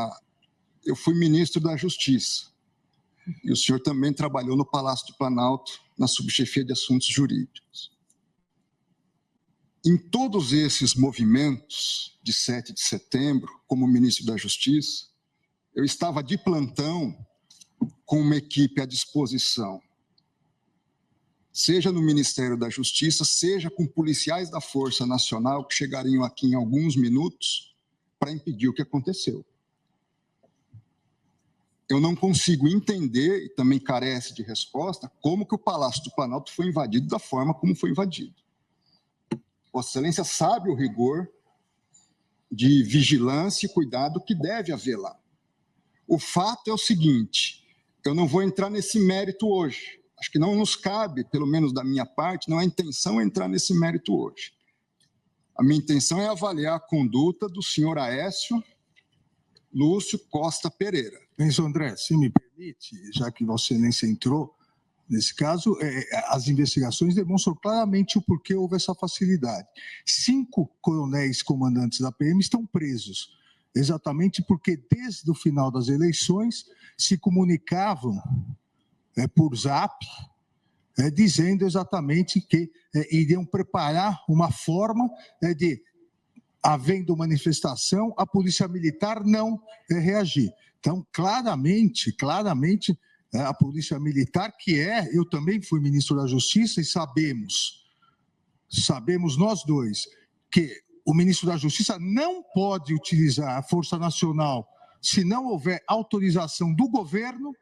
lá. Eu fui ministro da Justiça. E o senhor também trabalhou no Palácio do Planalto, na subchefia de assuntos jurídicos. Em todos esses movimentos de 7 de setembro, como ministro da Justiça, eu estava de plantão com uma equipe à disposição, seja no Ministério da Justiça, seja com policiais da Força Nacional que chegariam aqui em alguns minutos para impedir o que aconteceu. Eu não consigo entender, e também carece de resposta, como que o Palácio do Planalto foi invadido da forma como foi invadido. Vossa Excelência sabe o rigor de vigilância e cuidado que deve haver lá. O fato é o seguinte, eu não vou entrar nesse mérito hoje. Acho que não nos cabe, pelo menos da minha parte, não é intenção entrar nesse mérito hoje. A minha intenção é avaliar a conduta do senhor Aécio Lúcio Costa Pereira. Ministro André, se me permite, já que Vossa Excelência entrou, nesse caso, as investigações demonstram claramente o porquê houve essa facilidade. 5 coronéis comandantes da PM estão presos, exatamente porque desde o final das eleições se comunicavam por zap, dizendo exatamente que iriam preparar uma forma de, havendo manifestação, a Polícia Militar não reagir. Então, claramente, a Polícia Militar, eu também fui ministro da Justiça e sabemos nós dois, que o ministro da Justiça não pode utilizar a Força Nacional se não houver autorização do governo,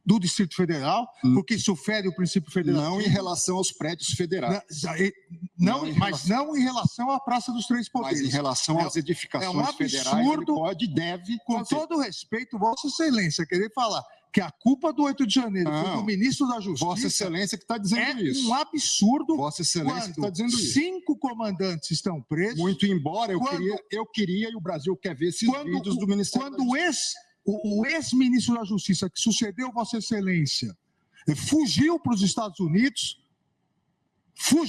do Distrito Federal, porque isso fere o princípio federal. Não em relação aos prédios federais. Mas não em relação à Praça dos Três Poderes. Mas em relação às edificações federais, ele pode e deve com fazer. todo respeito, Vossa Excelência, querer falar que a culpa do 8 de janeiro foi do ministro da Justiça... Vossa Excelência que está dizendo isso. É um absurdo. Vossa Excelência que está dizendo isso. 5 comandantes estão presos. Muito embora eu queria e o Brasil quer ver esses vídeos do Ministério da Justiça. O ex-ministro da Justiça, que sucedeu Vossa Excelência, fugiu para os Estados Unidos,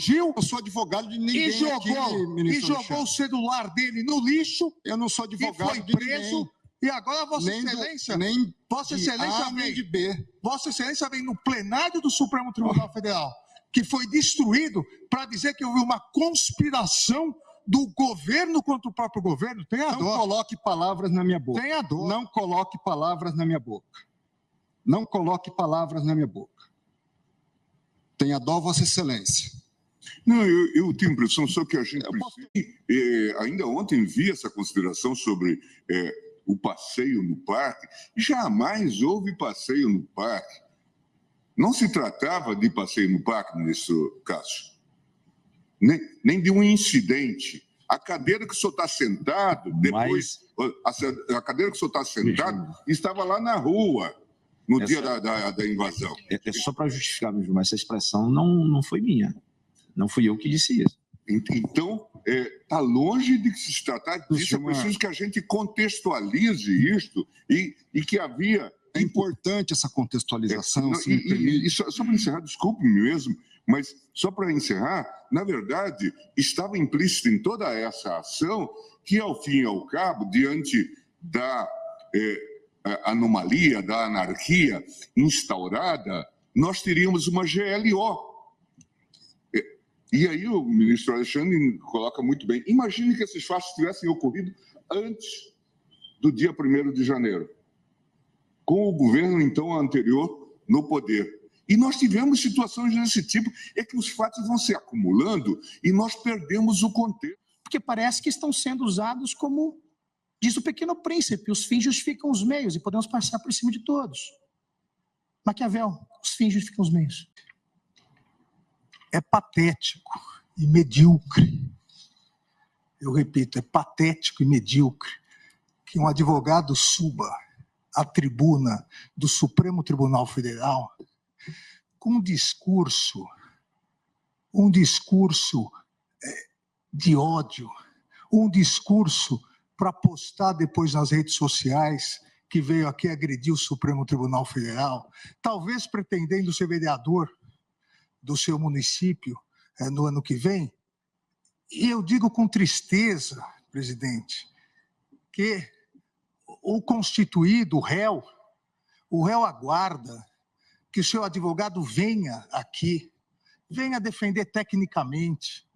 Eu sou advogado de ninguém e jogou o celular dele no lixo. Eu não sou advogado e foi preso. E agora Vossa Excelência, Vossa Excelência vem no plenário do Supremo Tribunal Federal, que foi destruído, para dizer que houve uma conspiração do governo contra o próprio governo. Tenha dó. Não coloque palavras na minha boca. Tenha dó. Não coloque palavras na minha boca. Não coloque palavras na minha boca. Tenha dó, Vossa Excelência. Não, eu tenho a impressão só que a gente precisa... ainda ontem vi essa consideração sobre o passeio no parque. Jamais houve passeio no parque. Não se tratava de passeio no parque, ministro Cássio. Nem de um incidente. A cadeira que o senhor está sentado, depois... A cadeira que o senhor está sentado estava lá na rua, no dia da invasão. É só para justificar mesmo, mas essa expressão não foi minha. Não fui eu que disse isso. Então, está longe de se tratar disso. É preciso que a gente contextualize isto e que havia... É importante essa contextualização. Só para encerrar, desculpe-me mesmo, mas só para encerrar, na verdade, estava implícito em toda essa ação que, ao fim e ao cabo, diante da anomalia, da anarquia instaurada, nós teríamos uma GLO. E aí o ministro Alexandre coloca muito bem. Imagine que esses fatos tivessem ocorrido antes do dia 1º de janeiro, com o governo, então, anterior no poder. E nós tivemos situações desse tipo, é que os fatos vão se acumulando e nós perdemos o contexto. Porque parece que estão sendo usados como, diz o Pequeno Príncipe, os fins justificam os meios e podemos passar por cima de todos. Maquiavel, os fins justificam os meios. É patético e medíocre. Eu repito, é patético e medíocre que um advogado suba à tribuna do Supremo Tribunal Federal com um discurso de ódio, um discurso para postar depois nas redes sociais que veio aqui agredir o Supremo Tribunal Federal, talvez pretendendo ser vereador do seu município no ano que vem. E eu digo com tristeza, presidente, que o constituído, o réu aguarda que o seu advogado venha aqui, venha defender tecnicamente,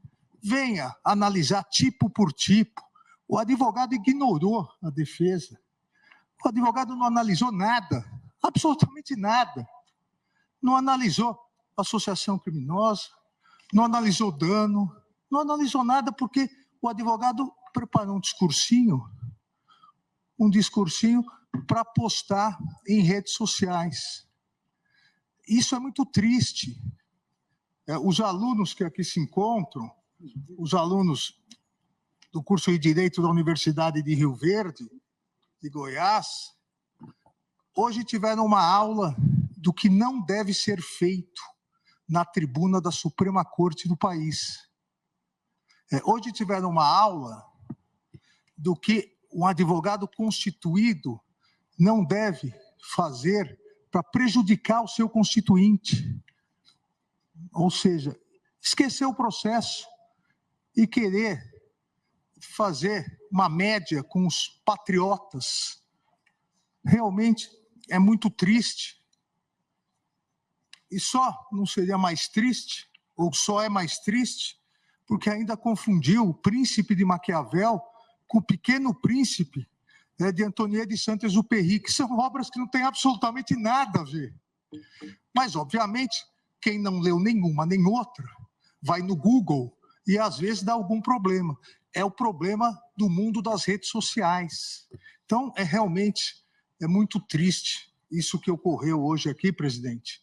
venha analisar tipo por tipo. O advogado ignorou a defesa. O advogado não analisou nada, absolutamente nada. Não analisou associação criminosa, não analisou dano, não analisou nada porque o advogado preparou um discursinho para postar em redes sociais. Isso é muito triste. Os alunos que aqui se encontram, os alunos do curso de Direito da Universidade de Rio Verde, de Goiás, hoje tiveram uma aula do que não deve ser feito na tribuna da Suprema Corte do país. Hoje tiveram uma aula do que um advogado constituído não deve fazer para prejudicar o seu constituinte. Ou seja, esquecer o processo e querer fazer uma média com os patriotas. Realmente é muito triste. E só não seria mais triste, ou só é mais triste, porque ainda confundiu o Príncipe de Maquiavel com o Pequeno Príncipe, de Antonieta de Saint-Exupéry, que são obras que não têm absolutamente nada a ver. Mas, obviamente, quem não leu nenhuma nem outra, vai no Google e, às vezes, dá algum problema. É o problema do mundo das redes sociais. Então, realmente muito triste isso que ocorreu hoje aqui, presidente.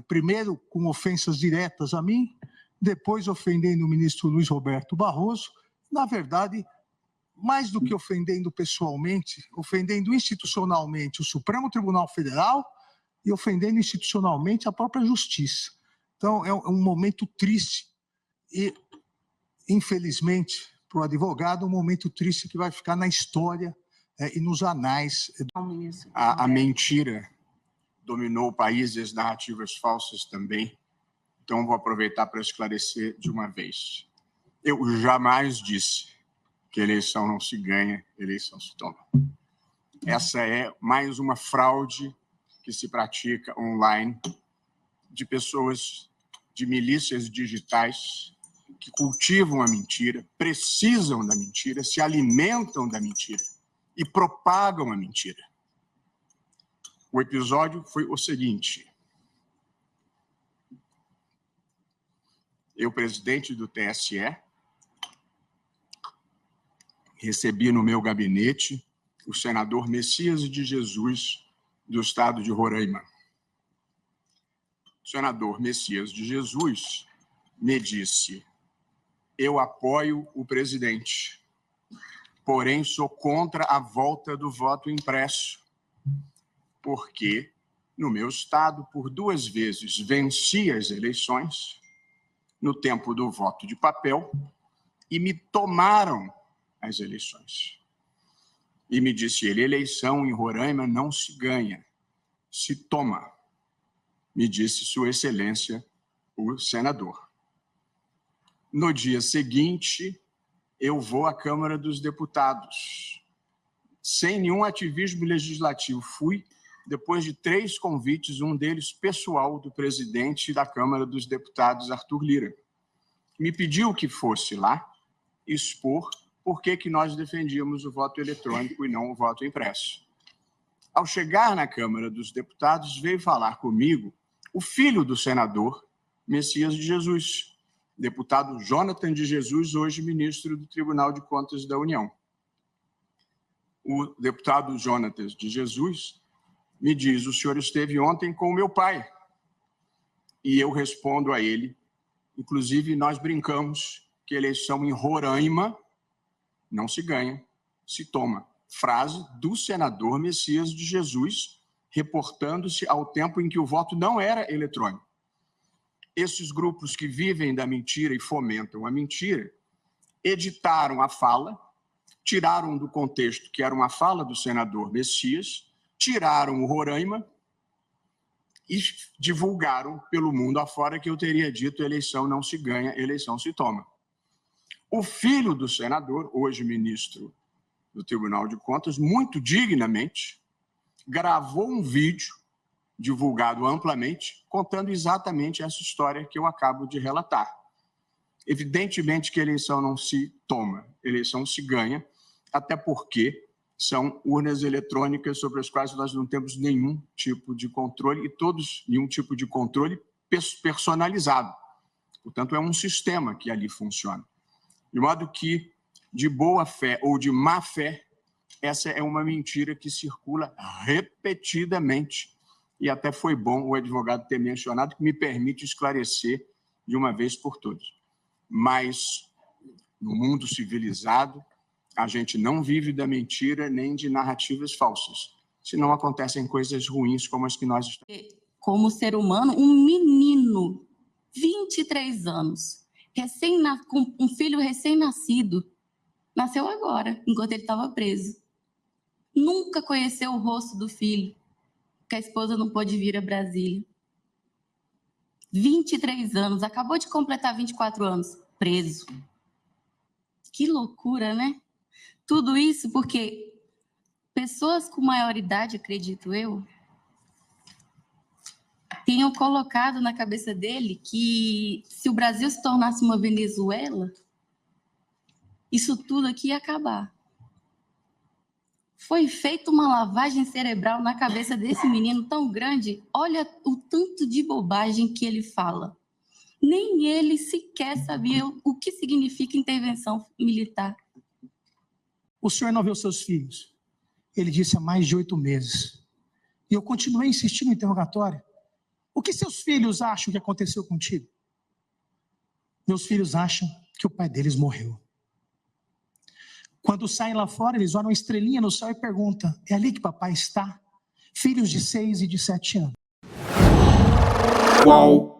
Primeiro, com ofensas diretas a mim, depois ofendendo o ministro Luiz Roberto Barroso. Na verdade, mais do que ofendendo pessoalmente, ofendendo institucionalmente o Supremo Tribunal Federal e ofendendo institucionalmente a própria Justiça. Então, é um momento triste e, infelizmente, para o advogado, um momento triste que vai ficar na história e nos anais. A mentira dominou o país e as narrativas falsas também. Então, vou aproveitar para esclarecer de uma vez. Eu jamais disse que eleição não se ganha, eleição se toma. Essa é mais uma fraude que se pratica online de pessoas, de milícias digitais que cultivam a mentira, precisam da mentira, se alimentam da mentira e propagam a mentira. O episódio foi o seguinte: eu, presidente do TSE, recebi no meu gabinete o senador Messias de Jesus, do estado de Roraima. O senador Messias de Jesus me disse: eu apoio o presidente, porém sou contra a volta do voto impresso, porque no meu estado, por 2 vezes, venci as eleições no tempo do voto de papel e me tomaram as eleições. E me disse ele: eleição em Roraima não se ganha, se toma. Me disse Sua Excelência, o senador. No dia seguinte, eu vou à Câmara dos Deputados. Sem nenhum ativismo legislativo, fui, depois de 3 convites, um deles pessoal do presidente da Câmara dos Deputados, Arthur Lira. Me pediu que fosse lá expor por que nós defendíamos o voto eletrônico e não o voto impresso. Ao chegar na Câmara dos Deputados, veio falar comigo o filho do senador Messias de Jesus, deputado Jonathan de Jesus, hoje ministro do Tribunal de Contas da União. O deputado Jonathan de Jesus me diz: o senhor esteve ontem com o meu pai. E eu respondo a ele, inclusive nós brincamos que eleição em Roraima não se ganha, se toma. Frase do senador Messias de Jesus, reportando-se ao tempo em que o voto não era eletrônico. Esses grupos que vivem da mentira e fomentam a mentira, editaram a fala, tiraram do contexto que era uma fala do senador Messias, tiraram o Roraima e divulgaram pelo mundo afora que eu teria dito: eleição não se ganha, eleição se toma. O filho do senador, hoje ministro do Tribunal de Contas, muito dignamente, gravou um vídeo divulgado amplamente, contando exatamente essa história que eu acabo de relatar. Evidentemente que a eleição não se toma, a eleição se ganha, até porque são urnas eletrônicas sobre as quais nós não temos nenhum tipo de controle, e nenhum tipo de controle personalizado. Portanto, é um sistema que ali funciona. De modo que, de boa fé ou de má fé, essa é uma mentira que circula repetidamente. E até foi bom o advogado ter mencionado, que me permite esclarecer de uma vez por todas. Mas, no mundo civilizado, a gente não vive da mentira nem de narrativas falsas. Senão acontecem coisas ruins como as que nós estamos. Como ser humano, um menino, 23 anos, com um filho recém-nascido, nasceu agora, enquanto ele estava preso. Nunca conheceu o rosto do filho, porque a esposa não pôde vir a Brasília. 23 anos, acabou de completar 24 anos, preso. Que loucura, né? Tudo isso porque pessoas com maioridade, acredito eu, tenham colocado na cabeça dele que se o Brasil se tornasse uma Venezuela, isso tudo aqui ia acabar. Foi feita uma lavagem cerebral na cabeça desse menino tão grande. Olha o tanto de bobagem que ele fala. Nem ele sequer sabia o que significa intervenção militar. O senhor não viu seus filhos? Ele disse há mais de 8 meses. E eu continuei insistindo no interrogatório. O que seus filhos acham que aconteceu contigo? Meus filhos acham que o pai deles morreu. Quando saem lá fora, eles olham uma estrelinha no céu e perguntam: é ali que papai está? Filhos de 6 e de 7 anos. Qual